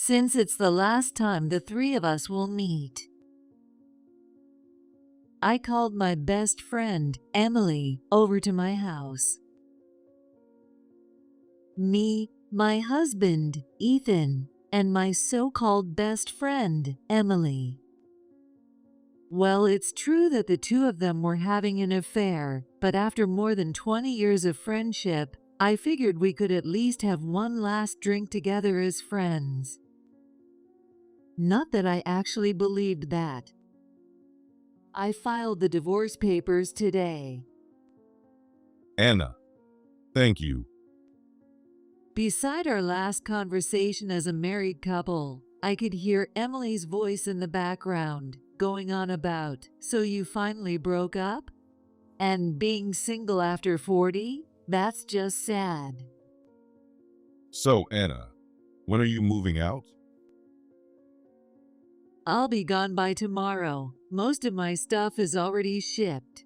since it's the last time the three of us will meet. I called my best friend, Emily, over to my house. Me, my husband, Ethan, and my so-called best friend, Emily. Well, it's true that the two of them were having an affair, but after more than 20 years of friendship, I figured we could at least have one last drink together as friends. Not that I actually believed that. I filed the divorce papers today. Anna, thank you. Beside our last conversation as a married couple, I could hear Emily's voice in the background, going on about, "So you finally broke up? And being single after 40? That's just sad." So, Anna, when are you moving out? I'll be gone by tomorrow. Most of my stuff is already shipped.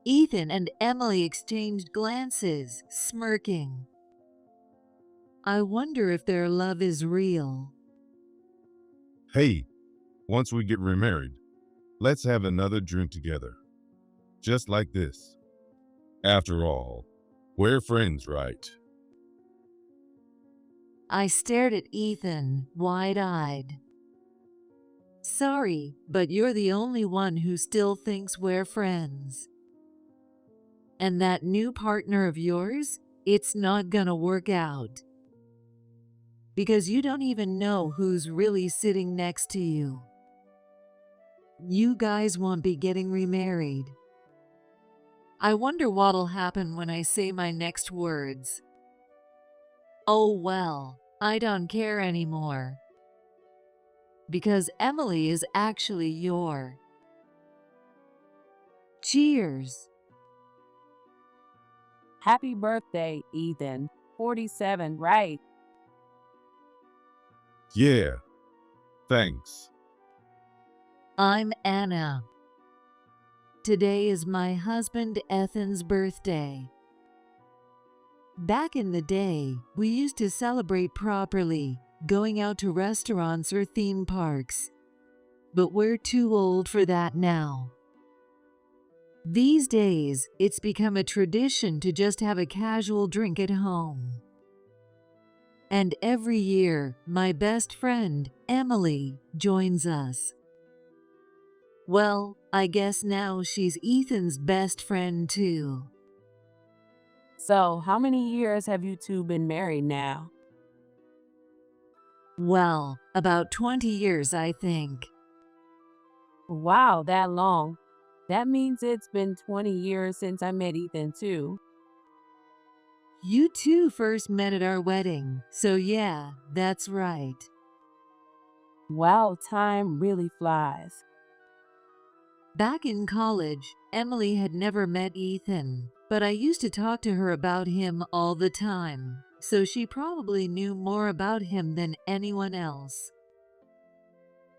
Ethan and Emily exchanged glances, smirking. I wonder if their love is real. Hey, once we get remarried, let's have another drink together. Just like this. After all, we're friends, right? I stared at Ethan, wide-eyed. Sorry, but you're the only one who still thinks we're friends. And that new partner of yours, it's not gonna work out. Because you don't even know who's really sitting next to you. You guys won't be getting remarried. I wonder what'll happen when I say my next words. Oh well, I don't care anymore. Because Emily is actually your. Cheers. Happy birthday, Ethan. 47, right? Yeah, thanks. I'm Anna. Today is my husband Ethan's birthday. Back in the day, we used to celebrate properly, going out to restaurants or theme parks. But we're too old for that now. These days, it's become a tradition to just have a casual drink at home. And every year, my best friend, Emily, joins us. Well, I guess now she's Ethan's best friend too. So, how many years have you two been married now? Well, about 20 years, I think. Wow, that long. That means it's been 20 years since I met Ethan too. You two first met at our wedding, so yeah, that's right. Wow, time really flies. Back in college, Emily had never met Ethan, but I used to talk to her about him all the time, so she probably knew more about him than anyone else.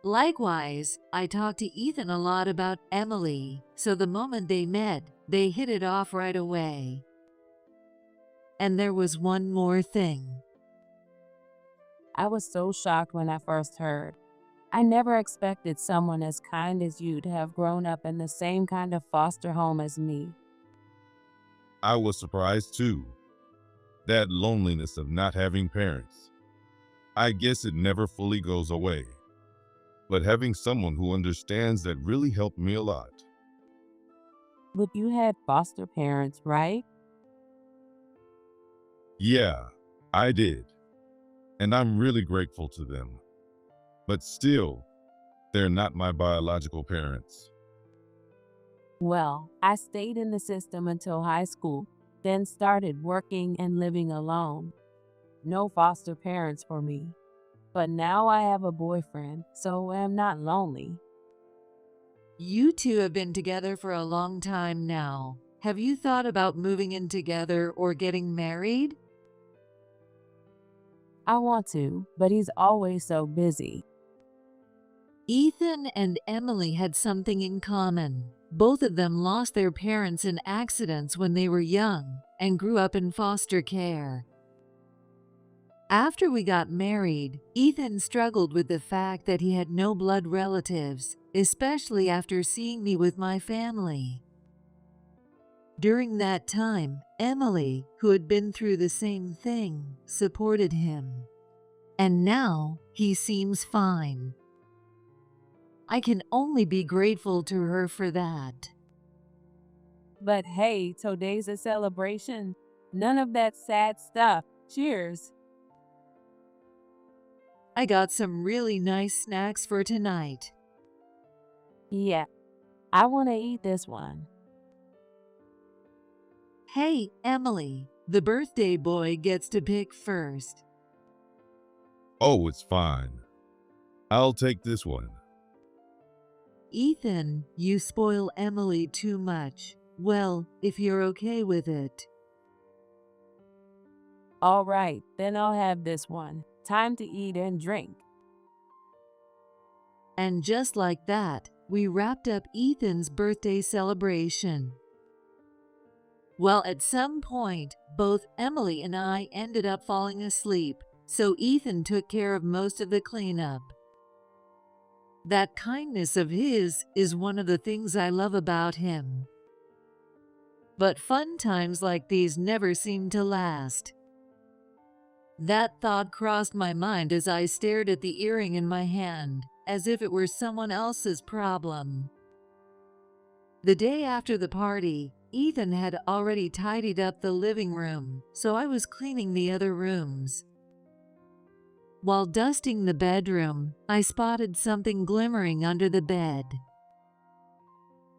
Likewise, I talked to Ethan a lot about Emily, so the moment they met, they hit it off right away. And there was one more thing. I was so shocked when I first heard. I never expected someone as kind as you to have grown up in the same kind of foster home as me. I was surprised too. That loneliness of not having parents. I guess it never fully goes away. But having someone who understands that really helped me a lot. But you had foster parents, right? Yeah, I did. And I'm really grateful to them. But still, they're not my biological parents. Well, I stayed in the system until high school, then started working and living alone. No foster parents for me. But now I have a boyfriend, so I'm not lonely. You two have been together for a long time now. Have you thought about moving in together or getting married? I want to, but he's always so busy. Ethan and Emily had something in common. Both of them lost their parents in accidents when they were young and grew up in foster care. After we got married, Ethan struggled with the fact that he had no blood relatives, especially after seeing me with my family. During that time, Emily, who had been through the same thing, supported him. And now, he seems fine. I can only be grateful to her for that. But hey, today's a celebration. None of that sad stuff. Cheers. I got some really nice snacks for tonight. Yeah, I want to eat this one. Hey, Emily, the birthday boy gets to pick first. Oh, it's fine. I'll take this one. Ethan, you spoil Emily too much. Well, if you're okay with it. All right, then I'll have this one. Time to eat and drink. And just like that, we wrapped up Ethan's birthday celebration. Well, at some point, both Emily and I ended up falling asleep, so Ethan took care of most of the cleanup. That kindness of his is one of the things I love about him. But fun times like these never seem to last. That thought crossed my mind as I stared at the earring in my hand, as if it were someone else's problem. The day after the party, Ethan had already tidied up the living room, so I was cleaning the other rooms. While dusting the bedroom, I spotted something glimmering under the bed.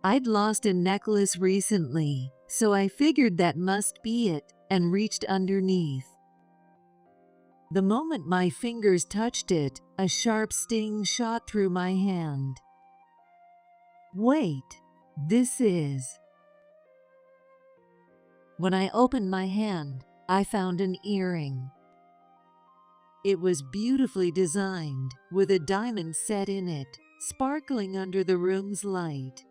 I'd lost a necklace recently, so I figured that must be it and reached underneath. The moment my fingers touched it, a sharp sting shot through my hand. Wait, this is... When I opened my hand, I found an earring. It was beautifully designed, with a diamond set in it, sparkling under the room's light.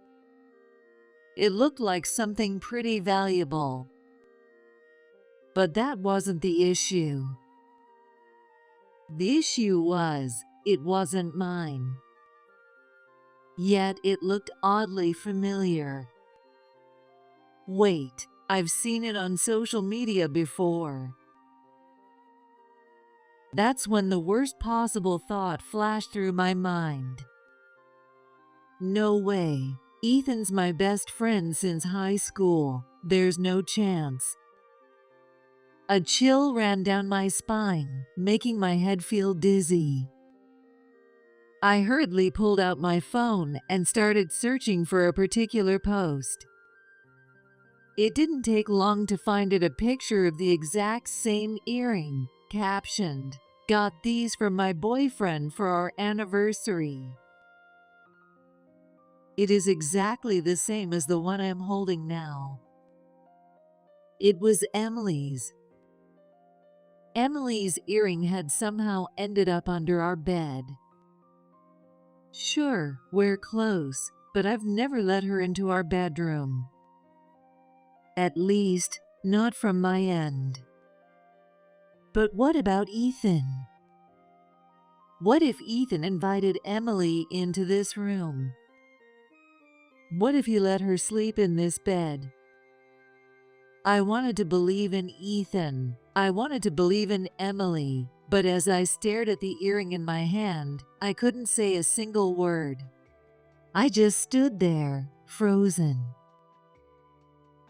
It looked like something pretty valuable. But that wasn't the issue. The issue was, it wasn't mine. Yet it looked oddly familiar. Wait, I've seen it on social media before. That's when the worst possible thought flashed through my mind. No way. Ethan's my best friend since high school. There's no chance. A chill ran down my spine, making my head feel dizzy. I hurriedly pulled out my phone and started searching for a particular post. It didn't take long to find a picture of the exact same earring, captioned, "Got these from my boyfriend for our anniversary." It is exactly the same as the one I'm holding now. It was Emily's. Emily's earring had somehow ended up under our bed. Sure, we're close, but I've never let her into our bedroom. At least, not from my end. But what about Ethan? What if Ethan invited Emily into this room? What if he let her sleep in this bed? I wanted to believe in Ethan. I wanted to believe in Emily. But as I stared at the earring in my hand, I couldn't say a single word. I just stood there, frozen.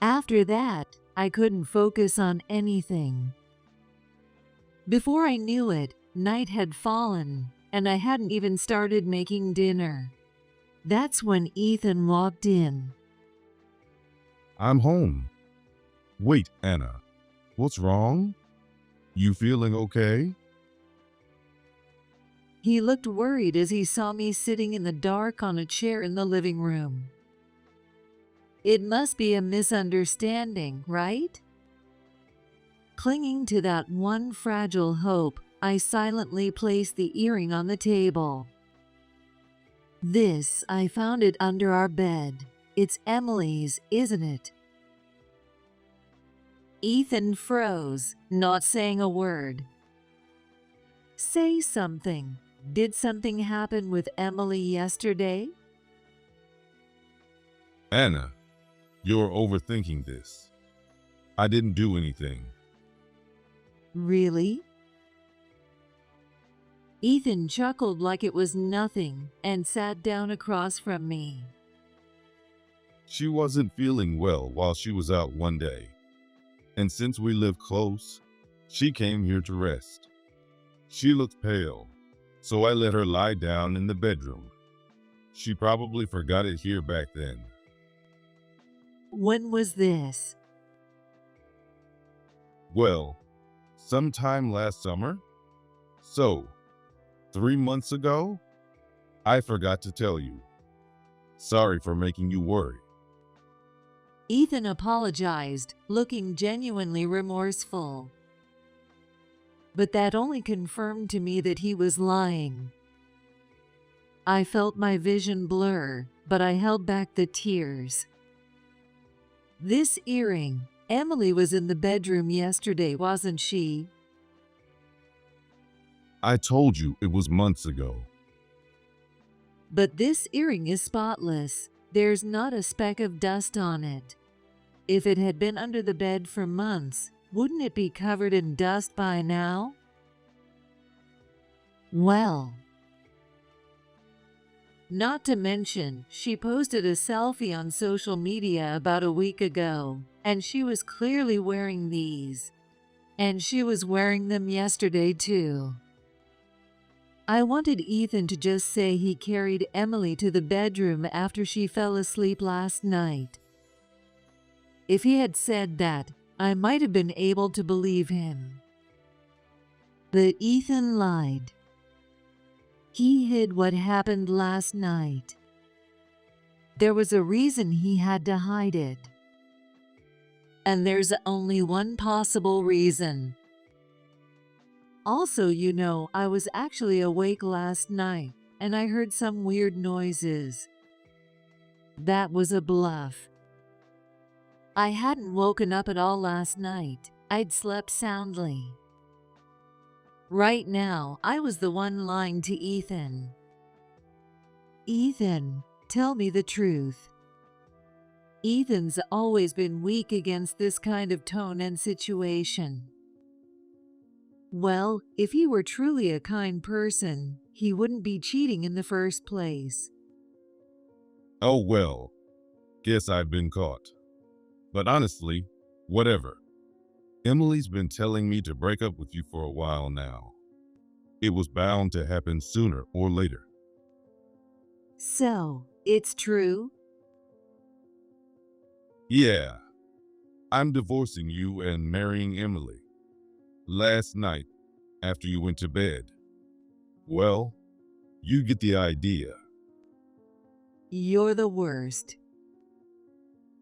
After that, I couldn't focus on anything. Before I knew it, night had fallen, and I hadn't even started making dinner. That's when Ethan walked in. I'm home. Wait, Anna. What's wrong? You feeling okay? He looked worried as he saw me sitting in the dark on a chair in the living room. It must be a misunderstanding, right? Clinging to that one fragile hope, I silently placed the earring on the table. I found it under our bed. It's Emily's, isn't it? Ethan froze, not saying a word. Say something. Did something happen with Emily yesterday? Anna, you're overthinking this. I didn't do anything. Really? Ethan chuckled like it was nothing and sat down across from me. She wasn't feeling well while she was out one day. And since we live close, she came here to rest. She looked pale, so I let her lie down in the bedroom. She probably forgot it here back then. When was this? Well, sometime last summer? So, 3 months ago? I forgot to tell you. Sorry for making you worry. Ethan apologized, looking genuinely remorseful. But that only confirmed to me that he was lying. I felt my vision blur, but I held back the tears. This earring, Emily was in the bedroom yesterday, wasn't she? I told you it was months ago. But this earring is spotless. There's not a speck of dust on it. If it had been under the bed for months, wouldn't it be covered in dust by now? Well, not to mention, she posted a selfie on social media about a week ago, and she was clearly wearing these. And she was wearing them yesterday too. I wanted Ethan to just say he carried Emily to the bedroom after she fell asleep last night. If he had said that, I might have been able to believe him. But Ethan lied. He hid what happened last night. There was a reason he had to hide it. And there's only one possible reason. Also, you know, I was actually awake last night, and I heard some weird noises. That was a bluff. I hadn't woken up at all last night. I'd slept soundly. Right now, I was the one lying to Ethan. Ethan, tell me the truth. Ethan's always been weak against this kind of tone and situation. Well, if he were truly a kind person, he wouldn't be cheating in the first place. Oh well, guess I've been caught. But honestly, whatever. Emily's been telling me to break up with you for a while now. It was bound to happen sooner or later. So, it's true? Yeah, I'm divorcing you and marrying Emily. Last night, after you went to bed. Well, you get the idea. You're the worst.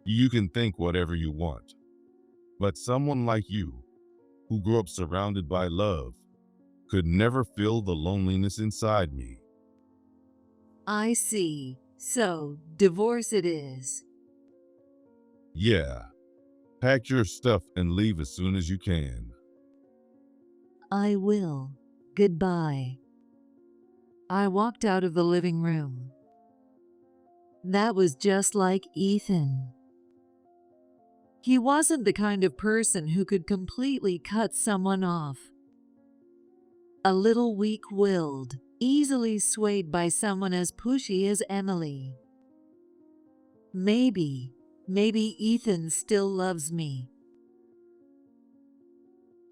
You can think whatever you want. But someone like you, who grew up surrounded by love, could never feel the loneliness inside me. I see. So, divorce it is. Yeah, pack your stuff and leave as soon as you can. I will. Goodbye. I walked out of the living room. That was just like Ethan. He wasn't the kind of person who could completely cut someone off. A little weak-willed, easily swayed by someone as pushy as Emily. Maybe Ethan still loves me.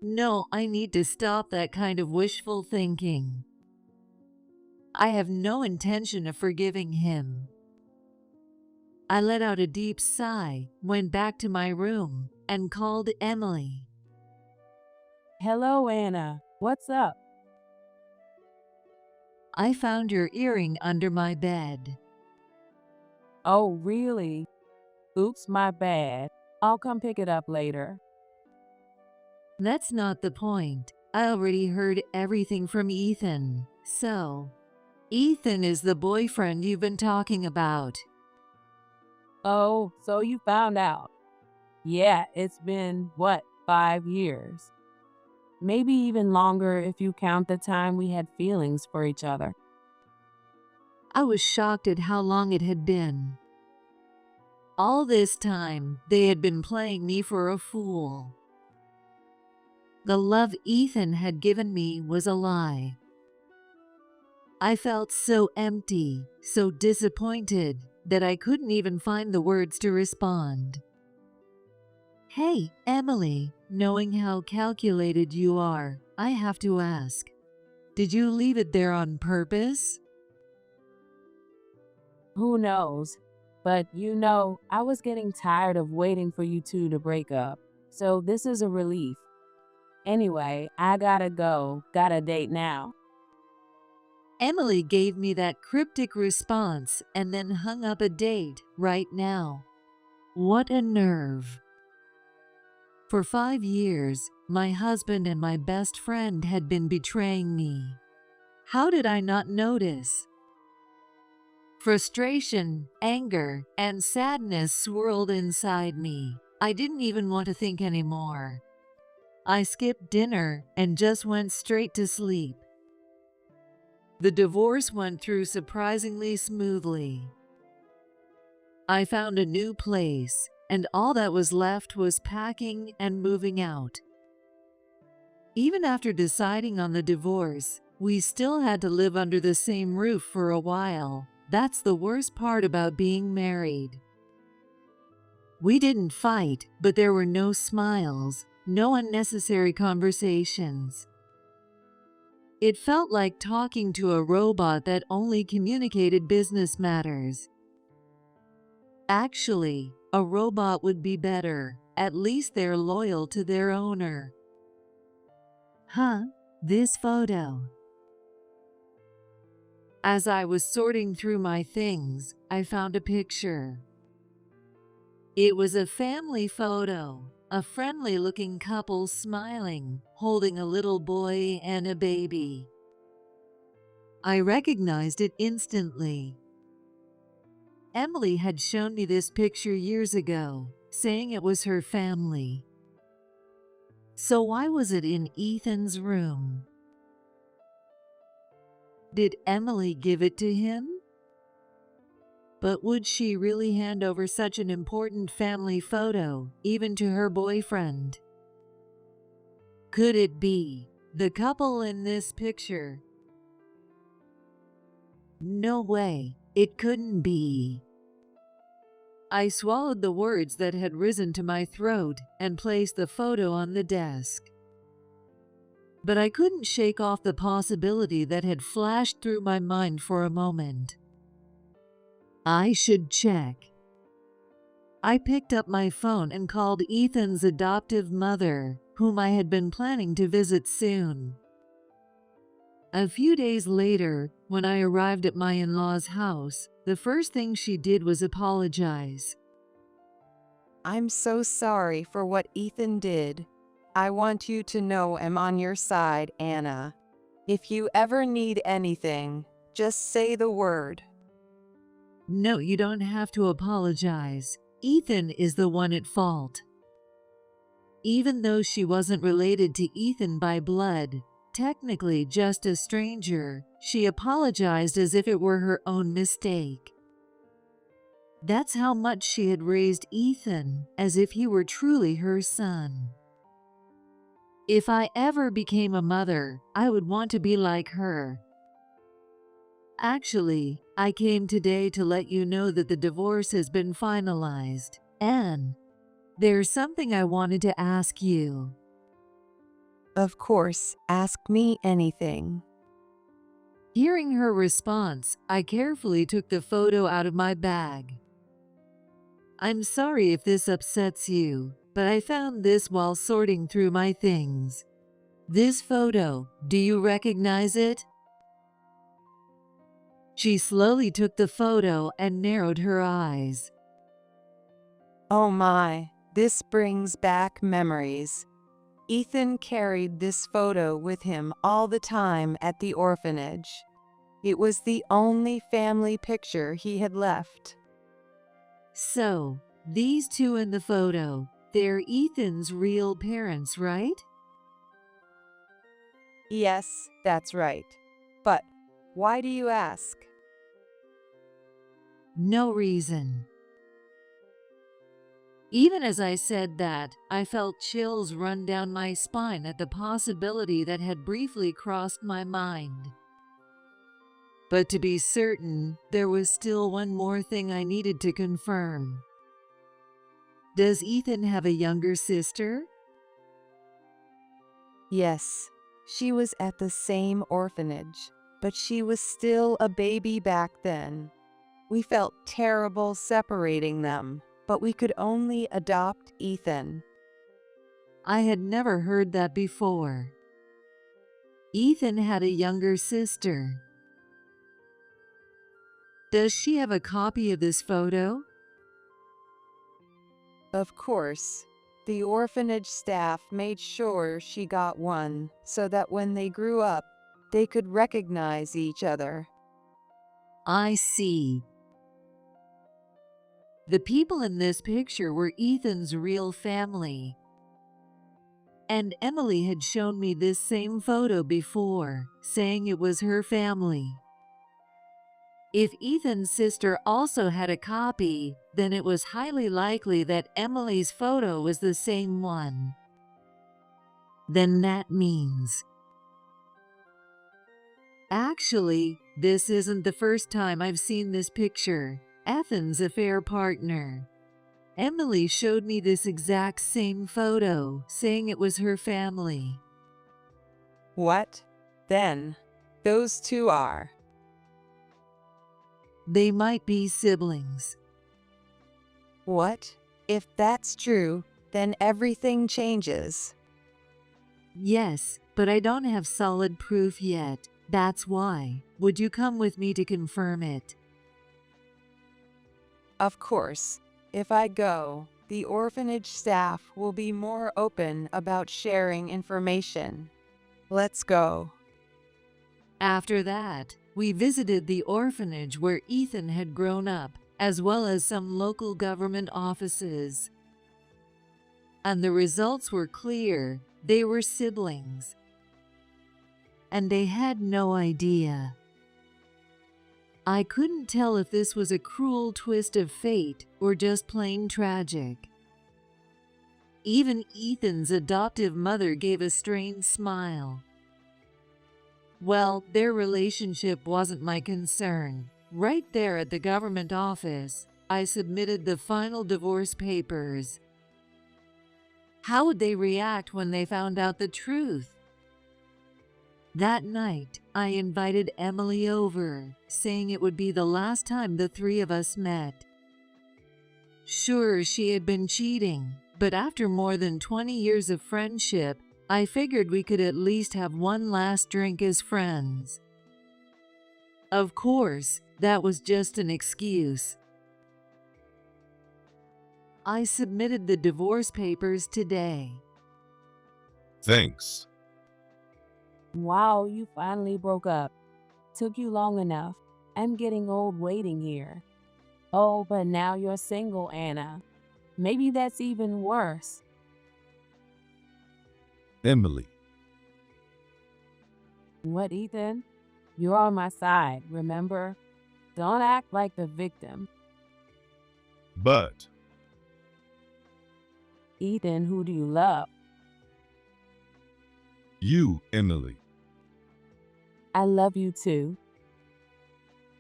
No, I need to stop that kind of wishful thinking. I have no intention of forgiving him. I let out a deep sigh, went back to my room, and called Emily. Hello, Anna. What's up? I found your earring under my bed. Oh, really? Oops, my bad. I'll come pick it up later. That's not the point. I already heard everything from Ethan. So, Ethan is the boyfriend you've been talking about. Oh, so you found out. Yeah, it's been, 5 years? Maybe even longer if you count the time we had feelings for each other. I was shocked at how long it had been. All this time, they had been playing me for a fool. The love Ethan had given me was a lie. I felt so empty, so disappointed, that I couldn't even find the words to respond. Hey, Emily, knowing how calculated you are, I have to ask, did you leave it there on purpose? Who knows? But I was getting tired of waiting for you two to break up. So this is a relief. Anyway, I gotta go. Got a date now. Emily gave me that cryptic response and then hung up a date right now. What a nerve. For 5 years, my husband and my best friend had been betraying me. How did I not notice? Frustration, anger, and sadness swirled inside me. I didn't even want to think anymore. I skipped dinner and just went straight to sleep. The divorce went through surprisingly smoothly. I found a new place, and all that was left was packing and moving out. Even after deciding on the divorce, we still had to live under the same roof for a while. That's the worst part about being married. We didn't fight, but there were no smiles, no unnecessary conversations. It felt like talking to a robot that only communicated business matters. Actually, a robot would be better. At least they're loyal to their owner. This photo. As I was sorting through my things, I found a picture. It was a family photo, a friendly-looking couple smiling, holding a little boy and a baby. I recognized it instantly. Emily had shown me this picture years ago, saying it was her family. So why was it in Ethan's room? Did Emily give it to him? But would she really hand over such an important family photo, even to her boyfriend? Could it be the couple in this picture? No way, it couldn't be. I swallowed the words that had risen to my throat and placed the photo on the desk. But I couldn't shake off the possibility that had flashed through my mind for a moment. I should check. I picked up my phone and called Ethan's adoptive mother, whom I had been planning to visit soon. A few days later, when I arrived at my in-laws' house, the first thing she did was apologize. I'm so sorry for what Ethan did. I want you to know I'm on your side, Anna. If you ever need anything, just say the word. No, you don't have to apologize. Ethan is the one at fault. Even though she wasn't related to Ethan by blood, technically just a stranger, she apologized as if it were her own mistake. That's how much she had raised Ethan, as if he were truly her son. If I ever became a mother, I would want to be like her. Actually, I came today to let you know that the divorce has been finalized. And there's something I wanted to ask you. Of course, ask me anything. Hearing her response, I carefully took the photo out of my bag. I'm sorry if this upsets you, but I found this while sorting through my things. This photo, do you recognize it? She slowly took the photo and narrowed her eyes. Oh my, this brings back memories. Ethan carried this photo with him all the time at the orphanage. It was the only family picture he had left. So, these two in the photo, they're Ethan's real parents, right? Yes, that's right. But why do you ask? No reason. Even as I said that, I felt chills run down my spine at the possibility that had briefly crossed my mind. But to be certain, there was still one more thing I needed to confirm. Does Ethan have a younger sister? Yes, she was at the same orphanage, but she was still a baby back then. We felt terrible separating them, but we could only adopt Ethan. I had never heard that before. Ethan had a younger sister. Does she have a copy of this photo? Of course, the orphanage staff made sure she got one so that when they grew up, they could recognize each other. I see. The people in this picture were Ethan's real family. And Emily had shown me this same photo before, saying it was her family. If Ethan's sister also had a copy, then it was highly likely that Emily's photo was the same one. Then that means... Actually, this isn't the first time I've seen this picture. Ethan's affair partner. Emily showed me this exact same photo, saying it was her family. What? Then, those two are. They might be siblings. What? If that's true, then everything changes. Yes, but I don't have solid proof yet. That's why. Would you come with me to confirm it? Of course, if I go, the orphanage staff will be more open about sharing information. Let's go. After that, we visited the orphanage where Ethan had grown up, as well as some local government offices. And the results were clear. They were siblings. And they had no idea. I couldn't tell if this was a cruel twist of fate or just plain tragic. Even Ethan's adoptive mother gave a strained smile. Well, their relationship wasn't my concern. Right there at the government office, I submitted the final divorce papers. How would they react when they found out the truth? That night, I invited Emily over, saying it would be the last time the three of us met. Sure, she had been cheating, but after more than 20 years of friendship, I figured we could at least have one last drink as friends. Of course, that was just an excuse. I submitted the divorce papers today. Thanks. Wow, you finally broke up. Took you long enough. I'm getting old waiting here. Oh, but now you're single, Anna. Maybe that's even worse. Emily, What, Ethan? You're on my side, remember? Don't act like the victim. but Ethan, who do you love? you, Emily. I love you too.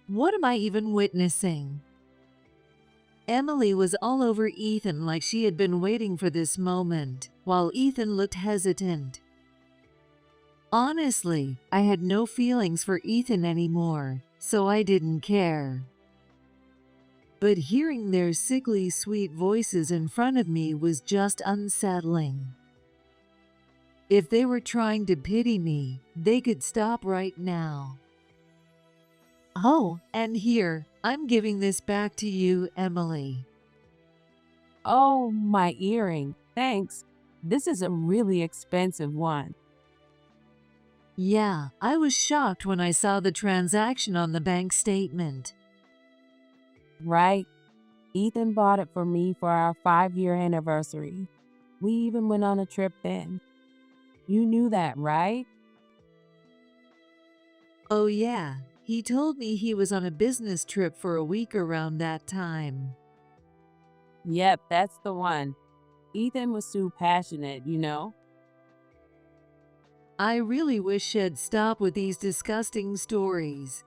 What am I even witnessing? Emily was all over Ethan like she had been waiting for this moment, while Ethan looked hesitant. Honestly, I had no feelings for Ethan anymore, so I didn't care. But hearing their sickly sweet voices in front of me was just unsettling. If they were trying to pity me, they could stop right now. Oh, and here, I'm giving this back to you, Emily. Oh, my earring. Thanks. This is a really expensive one. Yeah, I was shocked when I saw the transaction on the bank statement. Right? Ethan bought it for me for our 5-year anniversary. We even went on a trip then. You knew that, right? Oh yeah, he told me he was on a business trip for a week around that time. Yep, that's the one. Ethan was too passionate. I really wish she'd stop with these disgusting stories.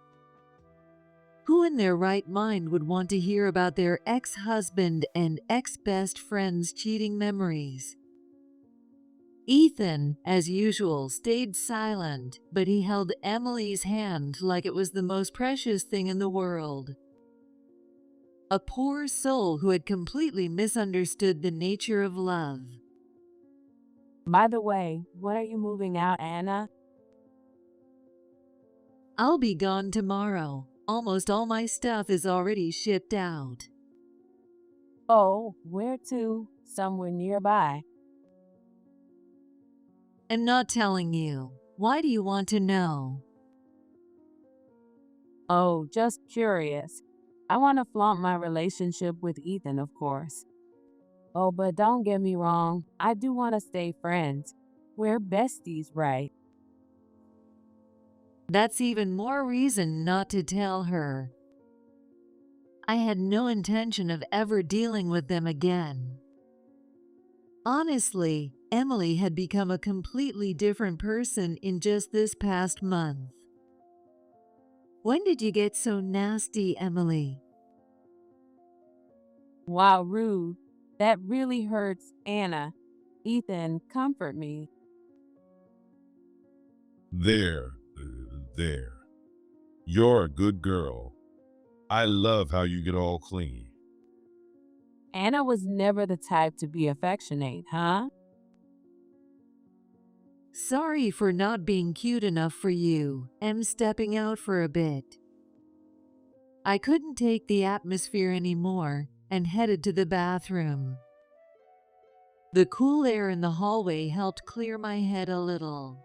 Who in their right mind would want to hear about their ex-husband and ex-best friend's cheating memories? Ethan, as usual, stayed silent, but he held Emily's hand like it was the most precious thing in the world. A poor soul who had completely misunderstood the nature of love. By the way, when are you moving out, Anna? I'll be gone tomorrow. Almost all my stuff is already shipped out. Oh, where to? Somewhere nearby. I'm not telling you. Why do you want to know? Oh, just curious. I want to flaunt my relationship with Ethan, of course. Oh, but don't get me wrong, I do want to stay friends. We're besties, right? That's even more reason not to tell her. I had no intention of ever dealing with them again. Honestly, Emily had become a completely different person in just this past month. When did you get so nasty, Emily? Wow, rude. That really hurts, Anna. Ethan, comfort me. There, there. You're a good girl. I love how you get all clingy. Anna was never the type to be affectionate, huh? Sorry for not being cute enough for you. I'm stepping out for a bit. I couldn't take the atmosphere anymore and headed to the bathroom. The cool air in the hallway helped clear my head a little.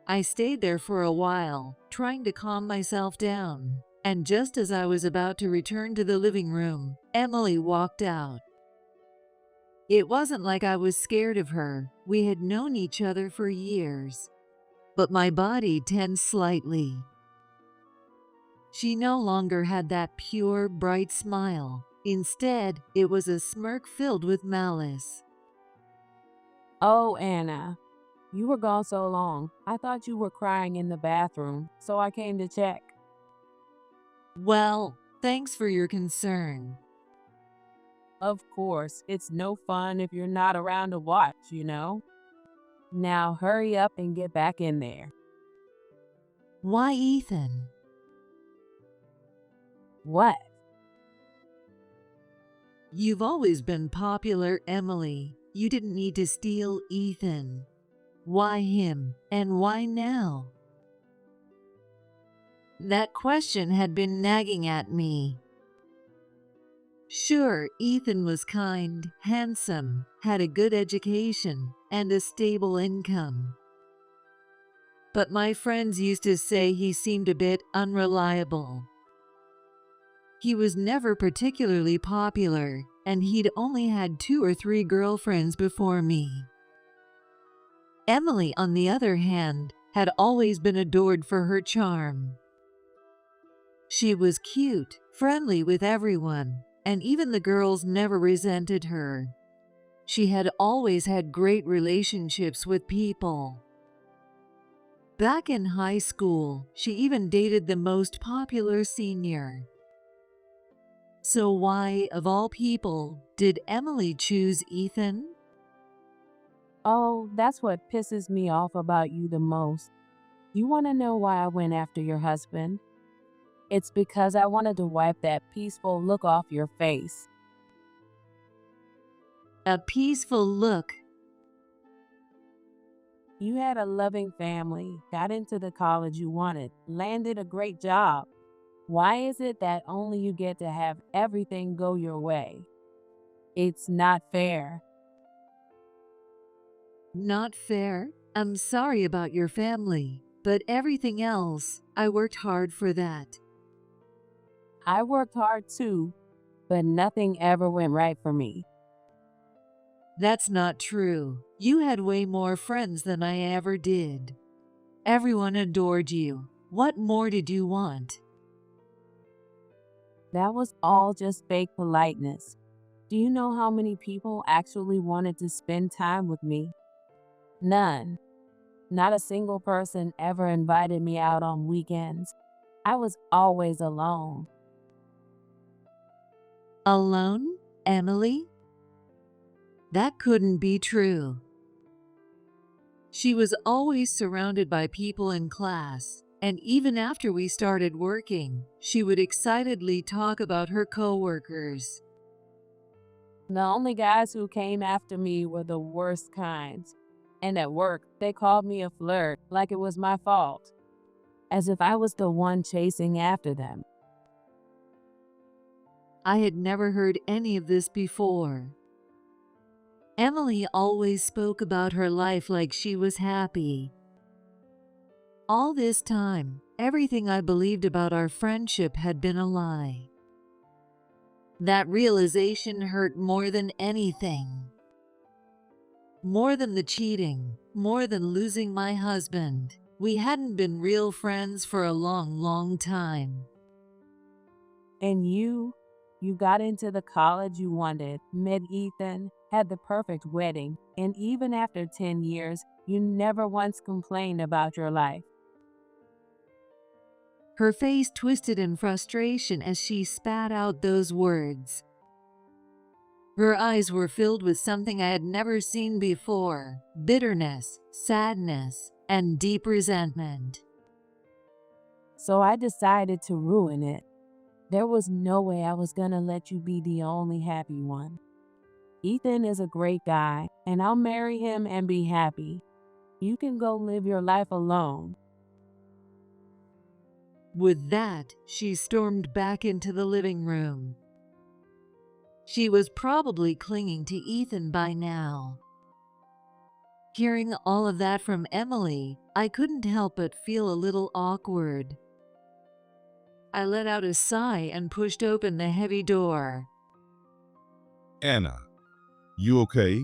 I stayed there for a while, trying to calm myself down, and just as I was about to return to the living room, Emily walked out. It wasn't like I was scared of her. We had known each other for years. But my body tensed slightly. She no longer had that pure, bright smile. Instead, it was a smirk filled with malice. Oh, Anna, you were gone so long. I thought you were crying in the bathroom, so I came to check. Well, thanks for your concern. Of course, it's no fun if you're not around to watch. Now hurry up and get back in there. Why, Ethan? What? You've always been popular, Emily. You didn't need to steal Ethan. Why him, and why now? That question had been nagging at me. Sure, Ethan was kind, handsome, had a good education, and a stable income. But my friends used to say he seemed a bit unreliable. He was never particularly popular, and he'd only had 2 or 3 girlfriends before me. Emily, on the other hand, had always been adored for her charm. She was cute, friendly with everyone, and even the girls never resented her. She had always had great relationships with people. Back in high school, she even dated the most popular senior. So why, of all people, did Emily choose Ethan? Oh, that's what pisses me off about you the most. You want to know why I went after your husband? It's because I wanted to wipe that peaceful look off your face. A peaceful look. You had a loving family, got into the college you wanted, landed a great job. Why is it that only you get to have everything go your way? It's not fair. Not fair. I'm sorry about your family, but everything else, I worked hard for that. I worked hard too, but nothing ever went right for me. That's not true. You had way more friends than I ever did. Everyone adored you. What more did you want? That was all just fake politeness. Do you know how many people actually wanted to spend time with me? None. Not a single person ever invited me out on weekends. I was always alone. Alone, Emily? That couldn't be true. She was always surrounded by people in class, and even after we started working, she would excitedly talk about her coworkers. The only guys who came after me were the worst kinds. And at work, they called me a flirt like it was my fault, as if I was the one chasing after them. I had never heard any of this before. Emily always spoke about her life like she was happy. All this time, everything I believed about our friendship had been a lie. That realization hurt more than anything. More than the cheating, more than losing my husband. We hadn't been real friends for a long, long time. And you got into the college you wanted, met Ethan, had the perfect wedding, and even after 10 years, you never once complained about your life. Her face twisted in frustration as she spat out those words. Her eyes were filled with something I had never seen before: bitterness, sadness, and deep resentment. So I decided to ruin it. There was no way I was gonna let you be the only happy one. Ethan is a great guy, and I'll marry him and be happy. You can go live your life alone. With that, she stormed back into the living room. She was probably clinging to Ethan by now. Hearing all of that from Emily, I couldn't help but feel a little awkward. I let out a sigh and pushed open the heavy door. Anna, you okay?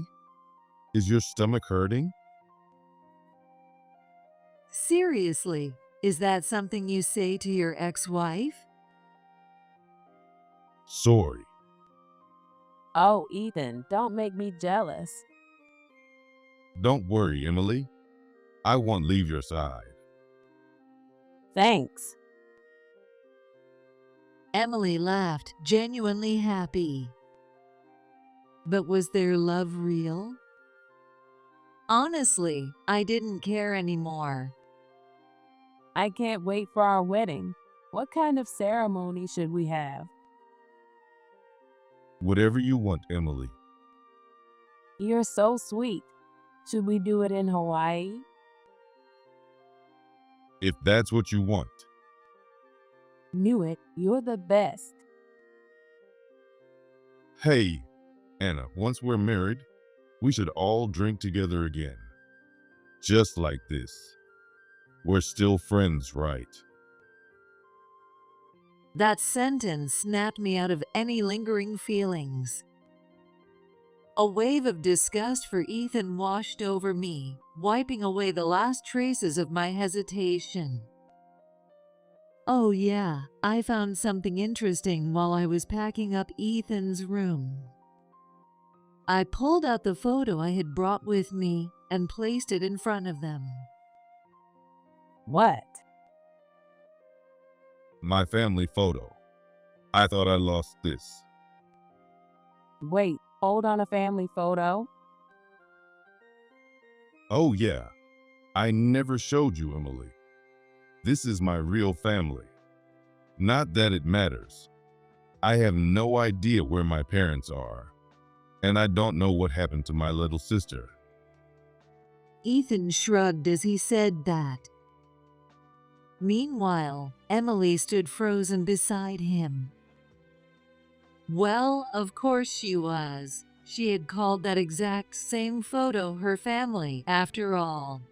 Is your stomach hurting? Seriously, is that something you say to your ex-wife? Sorry. Oh, Ethan, don't make me jealous. Don't worry, Emily. I won't leave your side. Thanks. Emily laughed, genuinely happy. But was their love real? Honestly, I didn't care anymore. I can't wait for our wedding. What kind of ceremony should we have? Whatever you want, Emily. You're so sweet. Should we do it in Hawaii? If that's what you want. Knew it. You're the best. Hey, Anna, once we're married, we should all drink together again. Just like this. We're still friends, right? That sentence snapped me out of any lingering feelings. A wave of disgust for Ethan washed over me, wiping away the last traces of my hesitation. Oh yeah, I found something interesting while I was packing up Ethan's room. I pulled out the photo I had brought with me and placed it in front of them. What? My family photo. I thought I lost this. Wait, hold on, a family photo? Oh yeah, I never showed you, Emily. This is my real family. Not that it matters. I have no idea where my parents are, and I don't know what happened to my little sister. Ethan shrugged as he said that. Meanwhile, Emily stood frozen beside him. Well, of course she was. She had called that exact same photo her family, after all.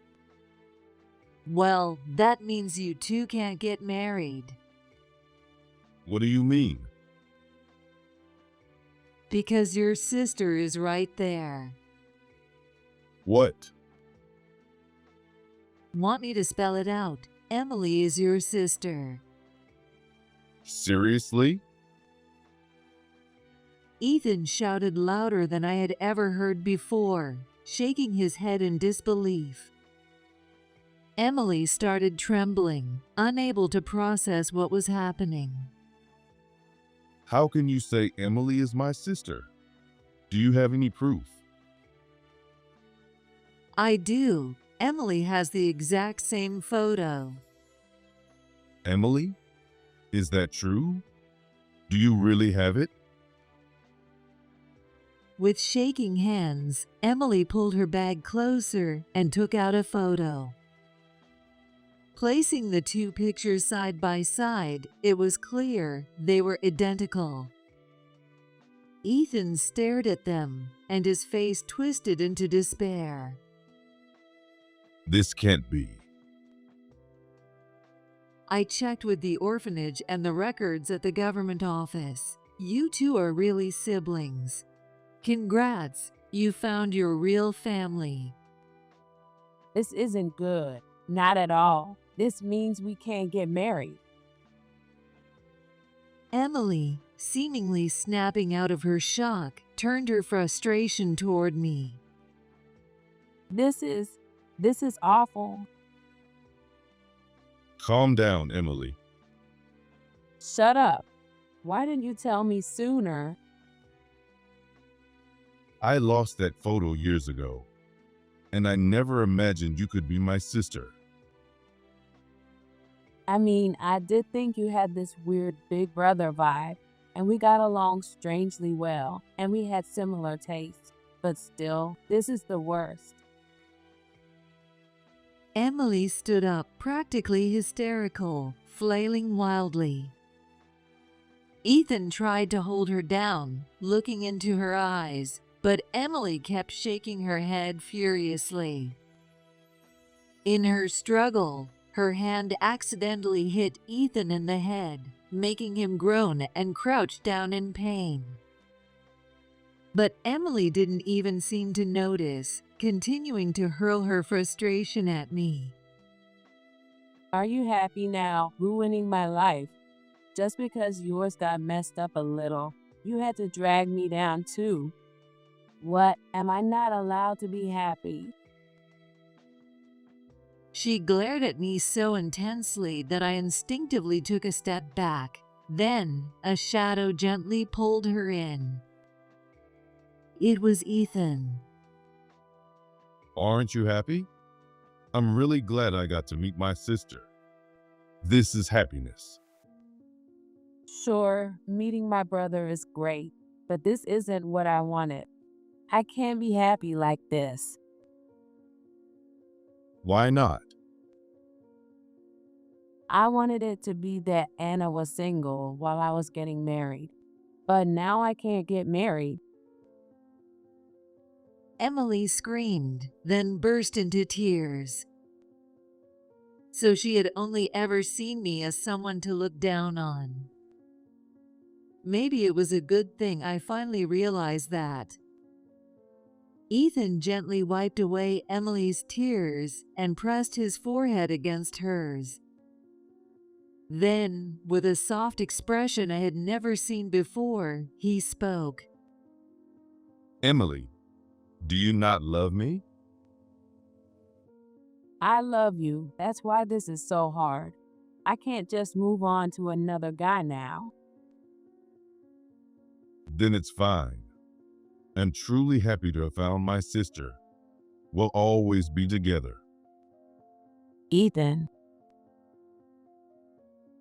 Well, that means you two can't get married. What do you mean? Because your sister is right there. What? Want me to spell it out? Emily is your sister. Seriously? Ethan shouted louder than I had ever heard before, shaking his head in disbelief. Emily started trembling, unable to process what was happening. How can you say Emily is my sister? Do you have any proof? I do. Emily has the exact same photo. Emily? Is that true? Do you really have it? With shaking hands, Emily pulled her bag closer and took out a photo. Placing the two pictures side by side, it was clear they were identical. Ethan stared at them, and his face twisted into despair. This can't be. I checked with the orphanage and the records at the government office. You two are really siblings. Congrats, you found your real family. This isn't good. Not at all. This means we can't get married. Emily, seemingly snapping out of her shock, turned her frustration toward me. This is awful. Calm down, Emily. Shut up. Why didn't you tell me sooner? I lost that photo years ago, and I never imagined you could be my sister. I mean, I did think you had this weird big brother vibe, and we got along strangely well, and we had similar tastes. But still, this is the worst. Emily stood up, practically hysterical, flailing wildly. Ethan tried to hold her down, looking into her eyes, but Emily kept shaking her head furiously. In her struggle, her hand accidentally hit Ethan in the head, making him groan and crouch down in pain. But Emily didn't even seem to notice, continuing to hurl her frustration at me. Are you happy now, ruining my life? Just because yours got messed up a little, you had to drag me down too. What? Am I not allowed to be happy? She glared at me so intensely that I instinctively took a step back. Then, a shadow gently pulled her in. It was Ethan. Aren't you happy? I'm really glad I got to meet my sister. This is happiness. Sure, meeting my brother is great, but this isn't what I wanted. I can't be happy like this. Why not? I wanted it to be that Anna was single while I was getting married, but now I can't get married. Emily screamed, then burst into tears. So she had only ever seen me as someone to look down on. Maybe it was a good thing I finally realized that. Ethan gently wiped away Emily's tears and pressed his forehead against hers. Then, with a soft expression I had never seen before, he spoke. Emily, do you not love me? I love you. That's why this is so hard. I can't just move on to another guy now. Then it's fine. I'm truly happy to have found my sister. We'll always be together. Ethan.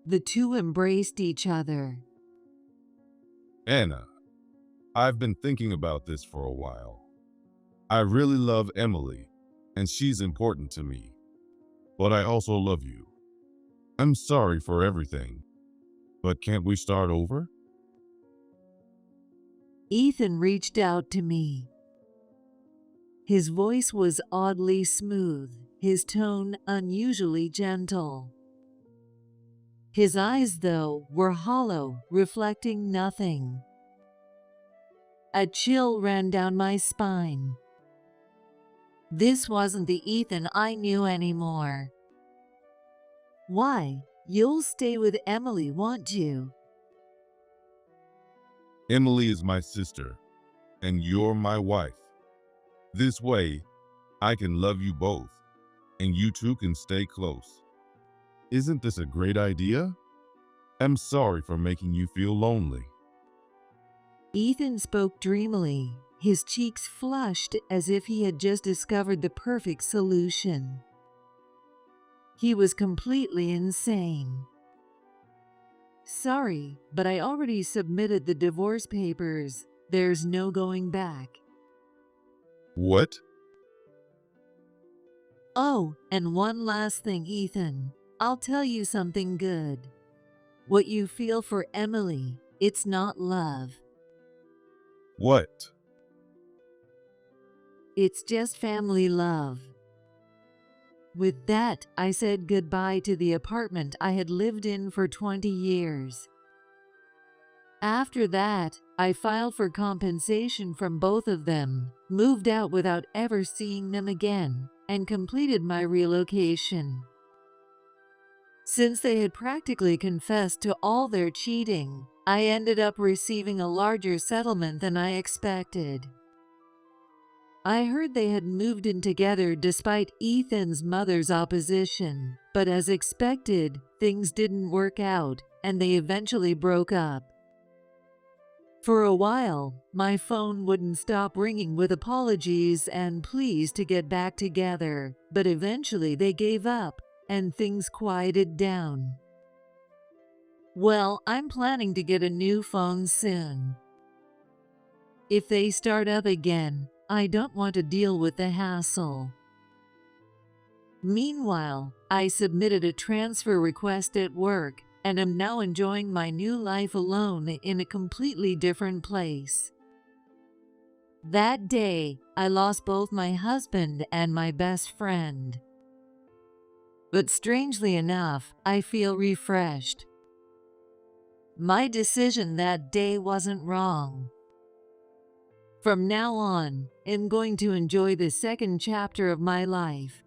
The two embraced each other. Anna, I've been thinking about this for a while. I really love Emily, and she's important to me. But I also love you. I'm sorry for everything. But can't we start over? Ethan reached out to me. His voice was oddly smooth, his tone unusually gentle. His eyes, though, were hollow, reflecting nothing. A chill ran down my spine. This wasn't the Ethan I knew anymore. Why? You'll stay with Emily, won't you? Emily is my sister, and you're my wife. This way, I can love you both, and you two can stay close. Isn't this a great idea? I'm sorry for making you feel lonely. Ethan spoke dreamily, his cheeks flushed as if he had just discovered the perfect solution. He was completely insane. Sorry, but I already submitted the divorce papers. There's no going back. What? Oh, and one last thing, Ethan. I'll tell you something good. What you feel for Emily, it's not love. What? It's just family love. With that, I said goodbye to the apartment I had lived in for 20 years. After that, I filed for compensation from both of them, moved out without ever seeing them again, and completed my relocation. Since they had practically confessed to all their cheating, I ended up receiving a larger settlement than I expected. I heard they had moved in together despite Ethan's mother's opposition, but as expected, things didn't work out, and they eventually broke up. For a while, my phone wouldn't stop ringing with apologies and pleas to get back together, but eventually they gave up, and things quieted down. Well, I'm planning to get a new phone soon. If they start up again, I don't want to deal with the hassle. Meanwhile, I submitted a transfer request at work and am now enjoying my new life alone in a completely different place. That day, I lost both my husband and my best friend. But strangely enough, I feel refreshed. My decision that day wasn't wrong. From now on, I'm going to enjoy the second chapter of my life,